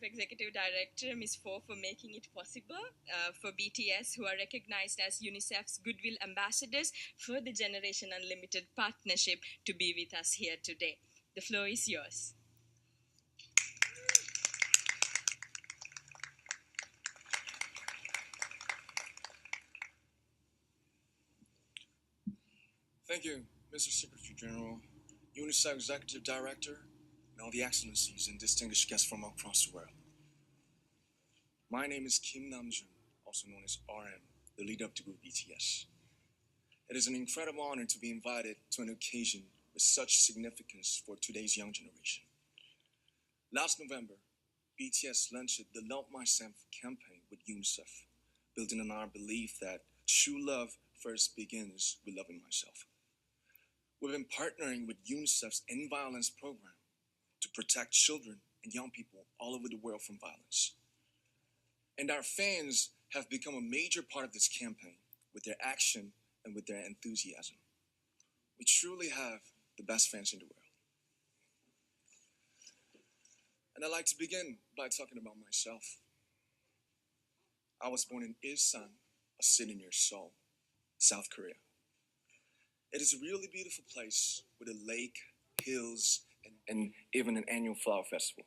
Executive Director, Ms. Fo, for making it possible for BTS, who are recognized as UNICEF's Goodwill Ambassadors for the Generation Unlimited partnership, to be with us here today. The floor is yours. Thank you, Mr. Secretary General, UNICEF Executive Director, and all the excellencies and distinguished guests from across the world. My name is Kim Namjoon, also known as RM, the leader of the group BTS. It is an incredible honor to be invited to an occasion with such significance for today's young generation. Last November, BTS launched the Love Myself campaign with UNICEF, building on our belief that true love first begins with loving myself. We've been partnering with UNICEF's End Violence program to protect children and young people all over the world from violence. And our fans have become a major part of this campaign with their action and with their enthusiasm. We truly have the best fans in the world. And I'd like to begin by talking about myself. I was born in Ilsan, a city near Seoul, South Korea. It is a really beautiful place with a lake, hills, and even an annual flower festival.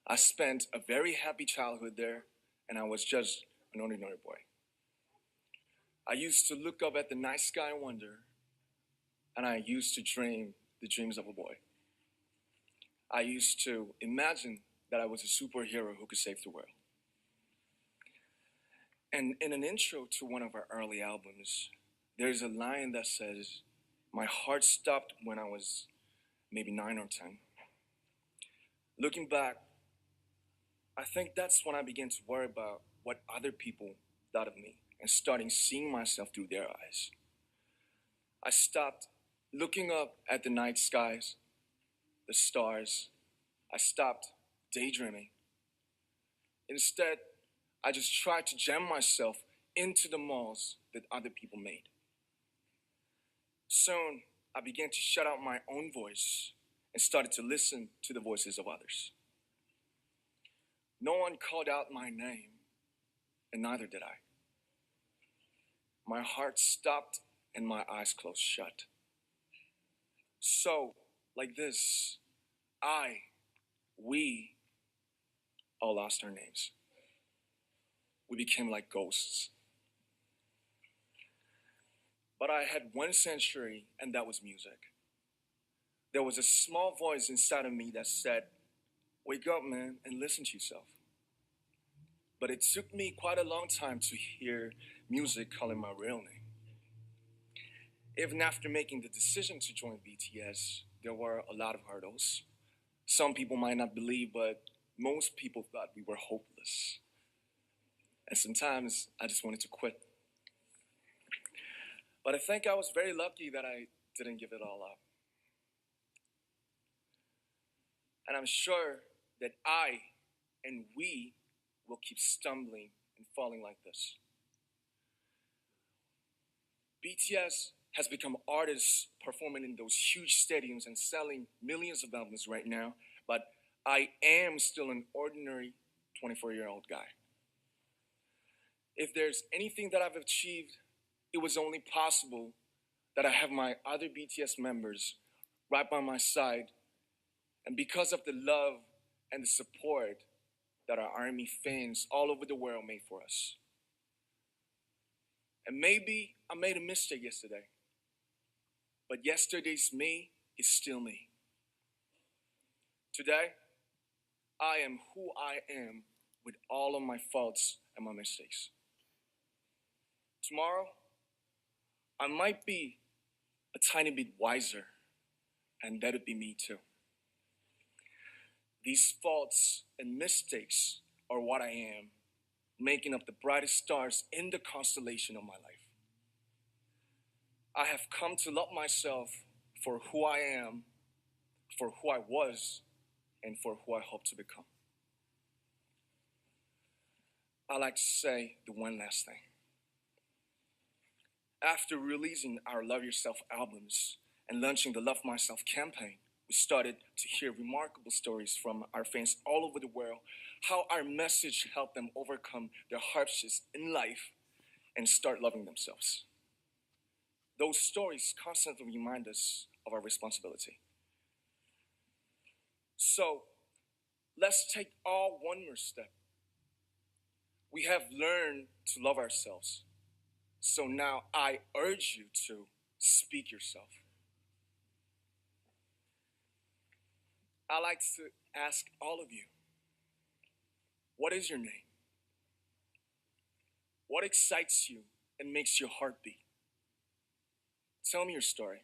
I spent a very happy childhood there, and I was just an ordinary boy. I used to look up at the night sky and wonder, and I used to dream the dreams of a boy. I used to imagine that I was a superhero who could save the world. And in an intro to one of our early albums, there's a line that says, "My heart stopped when I was maybe 9 or 10. Looking back, I think that's when I began to worry about what other people thought of me and starting seeing myself through their eyes. I stopped looking up at the night skies, the stars. I stopped daydreaming. Instead, I just tried to jam myself into the malls that other people made. Soon, I began to shut out my own voice and started to listen to the voices of others. No one called out my name, and neither did I. My heart stopped and my eyes closed shut. So, like this, we all lost our names. We became like ghosts. But I had one sanctuary, and that was music. There was a small voice inside of me that said, "Wake up, man, and listen to yourself." But it took me quite a long time to hear music calling my real name. Even after making the decision to join BTS, there were a lot of hurdles. Some people might not believe, but most people thought we were hopeless. And sometimes I just wanted to quit. But I think I was very lucky that I didn't give it all up. And I'm sure that I and we will keep stumbling and falling like this. BTS has become artists performing in those huge stadiums and selling millions of albums right now, but I am still an ordinary 24-year-old guy. If there's anything that I've achieved, it was only possible that I have my other BTS members right by my side, and because of the love and the support that our ARMY fans all over the world made for us. And maybe I made a mistake yesterday, but yesterday's me is still me. Today, I am who I am with all of my faults and my mistakes. Tomorrow, I might be a tiny bit wiser, and that'd be me too. These faults and mistakes are what I am, making up the brightest stars in the constellation of my life. I have come to love myself for who I am, for who I was, and for who I hope to become. I'd like to say the one last thing. After releasing our Love Yourself albums and launching the Love Myself campaign, we started to hear remarkable stories from our fans all over the world how our message helped them overcome their hardships in life and start loving themselves. Those stories constantly remind us of our responsibility. So let's take all one more step. We have learned to love ourselves. So now I urge you to speak yourself. I like to ask all of you, what is your name? What excites you and makes your heart beat? Tell me your story.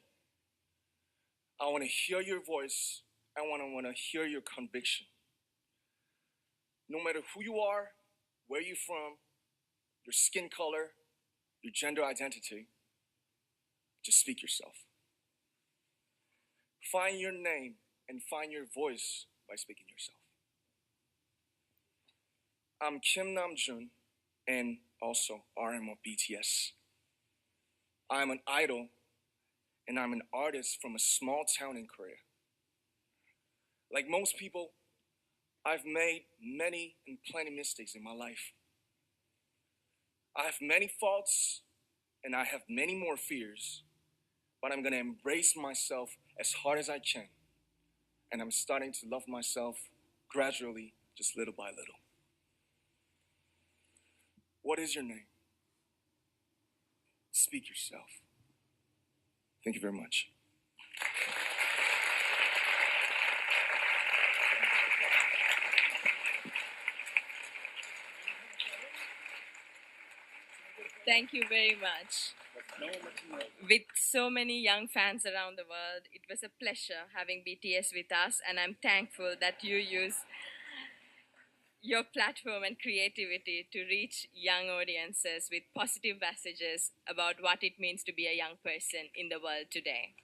I want to hear your voice. I want to hear your conviction. No matter who you are, where you're from, your skin color, your gender identity, just speak yourself. Find your name and find your voice by speaking yourself. I'm Kim Namjoon and also RM of BTS. I'm an idol and I'm an artist from a small town in Korea. Like most people, I've made many and plenty mistakes in my life. I have many faults and I have many more fears, but I'm gonna embrace myself as hard as I can. And I'm starting to love myself gradually, just little by little. What is your name? Speak yourself. Thank you very much. Thank you very much. With so many young fans around the world, it was a pleasure having BTS with us, and I'm thankful that you use your platform and creativity to reach young audiences with positive messages about what it means to be a young person in the world today.